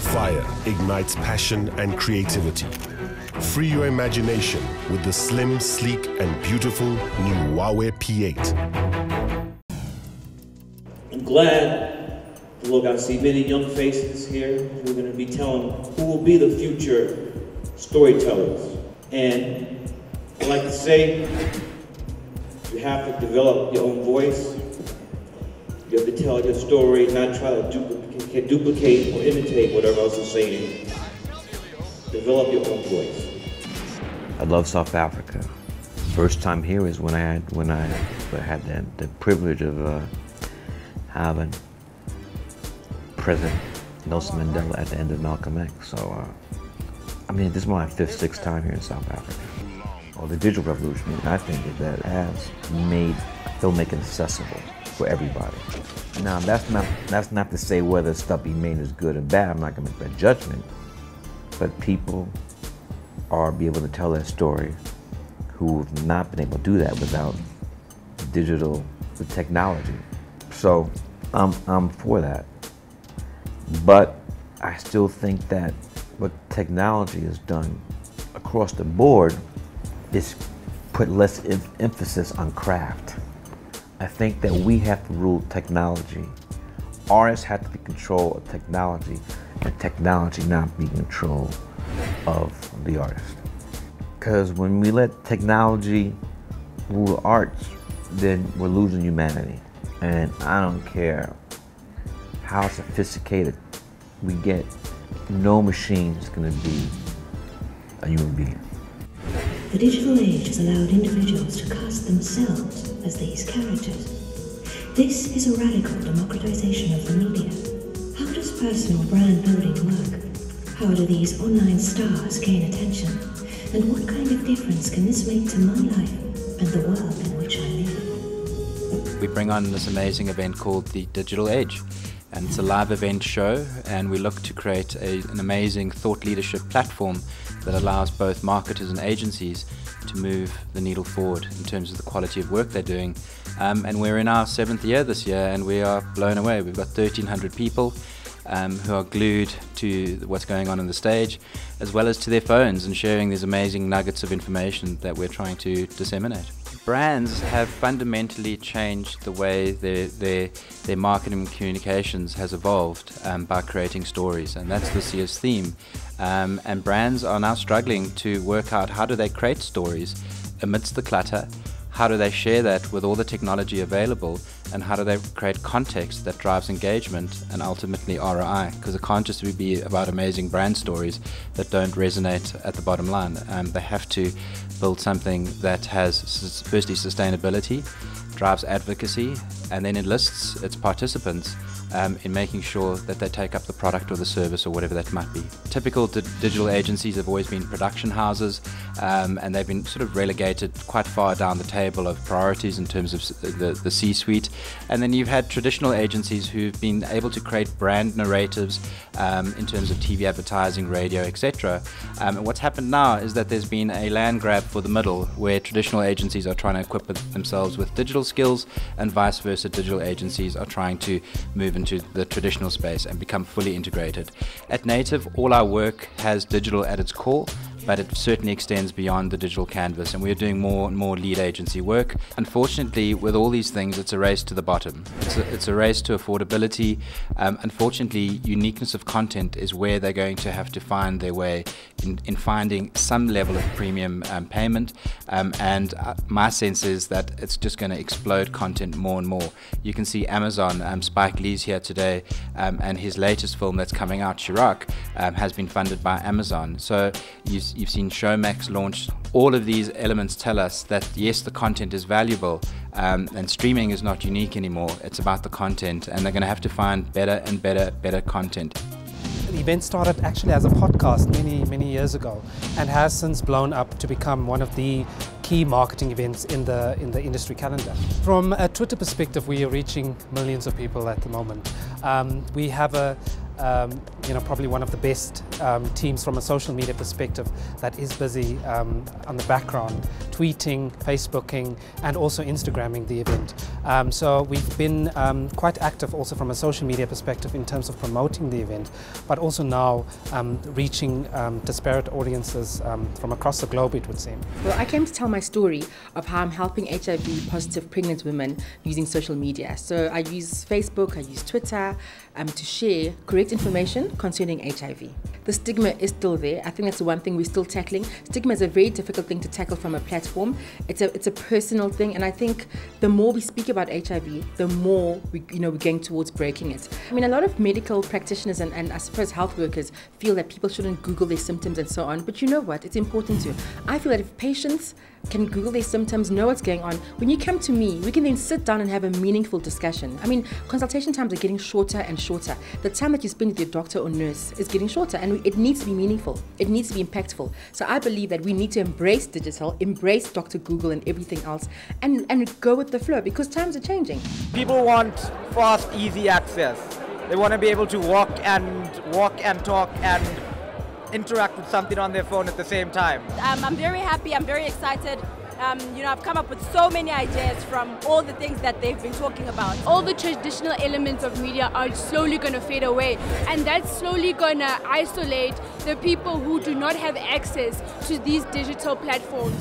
fire ignites passion and creativity. Free your imagination with the slim, sleek, and beautiful new Huawei P8. I'm glad to look, I see many young faces here who are going to be telling who will be the future storytellers. And I like to say, you have to develop your own voice. You have to tell your story, not try to duplicate or imitate whatever else is saying. Develop your own voice. I love South Africa. First time here is when I had the privilege of having President Nelson Mandela at the end of Malcolm X. So, I mean, this is my 5th, 6th time here in South Africa. Well, the digital revolution, I think that has made filmmaking accessible for everybody. Now, that's not to say whether stuff being made is good or bad. I'm not going to make that judgment. But people are be able to tell their story who have not been able to do that without digital technology. So I'm for that. But I still think that what technology has done across the board is put less emphasis on craft. I think that we have to rule technology. Artists have to be in control of technology, and technology not be in control of the artist. Because when we let technology rule the arts, then we're losing humanity. And I don't care how sophisticated we get, no machine is going to be a human being. The digital age has allowed individuals to cast themselves as these characters. This is a radical democratization of the media. How does personal brand building work? How do these online stars gain attention? And what kind of difference can this make to my life and the world in which I live? We bring on this amazing event called the Digital Age. And it's a live event show, and we look to create an amazing thought leadership platform that allows both marketers and agencies to move the needle forward in terms of the quality of work they're doing. And we're in our 7th year this year, and we are blown away. We've got 1,300 people who are glued to what's going on the stage, as well as to their phones, and sharing these amazing nuggets of information that we're trying to disseminate. Brands have fundamentally changed the way their marketing and communications has evolved by creating stories, and that's this year's theme. And brands are now struggling to work out how do they create stories amidst the clutter, how do they share that with all the technology available, and how do they create context that drives engagement and ultimately ROI, because it can't just be about amazing brand stories that don't resonate at the bottom line. They have to build something that has firstly sustainability, drives advocacy, and then enlists its participants in making sure that they take up the product or the service or whatever that might be. Typical digital agencies have always been production houses, and they've been sort of relegated quite far down the table of priorities in terms of the C-suite. And then you've had traditional agencies who've been able to create brand narratives in terms of TV advertising, radio, etc. And what's happened now is that there's been a land grab for the middle, where traditional agencies are trying to equip themselves with digital skills, and vice versa, digital agencies are trying to move into the traditional space and become fully integrated. At Native, all our work has digital at its core, but it certainly extends beyond the digital canvas, and we're doing more and more lead agency work. Unfortunately, with all these things, it's a race to the bottom. It's a race to affordability. Unfortunately, uniqueness of content is where they're going to have to find their way in finding some level of premium payment, and my sense is that it's just going to explode content more and more. You can see Amazon, Spike Lee's here today, and his latest film that's coming out, Chirac, has been funded by Amazon. So you've seen Showmax launch. All of these elements tell us that yes, the content is valuable, and streaming is not unique anymore. It's about the content, and they're going to have to find better and better content. The event started actually as a podcast many years ago, and has since blown up to become one of the key marketing events in the industry calendar. From a Twitter perspective, we are reaching millions of people at the moment. We have a probably one of the best teams from a social media perspective that is busy on the background, tweeting, Facebooking, and also Instagramming the event. So we've been quite active also from a social media perspective in terms of promoting the event, but also now reaching disparate audiences from across the globe, it would seem. Well, I came to tell my story of how I'm helping HIV-positive pregnant women using social media. So I use Facebook, I use Twitter to share correct information concerning HIV. The stigma is still there. I think that's the one thing we're still tackling. Stigma is a very difficult thing to tackle from a platform. It's a personal thing, and I think the more we speak about HIV, the more we're going towards breaking it. I mean, a lot of medical practitioners and I suppose health workers feel that people shouldn't Google their symptoms and so on, but you know what? It's important to. I feel that if patients can Google their symptoms, know what's going on, when you come to me, we can then sit down and have a meaningful discussion. I mean, consultation times are getting shorter and shorter. The time that you spend with your doctor or nurse is getting shorter, and it needs to be meaningful. It needs to be impactful. So I believe that we need to embrace digital, embrace Dr. Google and everything else, and go with the flow, because times are changing. People want fast, easy access. They want to be able to walk and talk and interact with something on their phone at the same time. I'm very happy, I'm very excited. I've come up with so many ideas from all the things that they've been talking about. All the traditional elements of media are slowly going to fade away, and that's slowly going to isolate the people who do not have access to these digital platforms.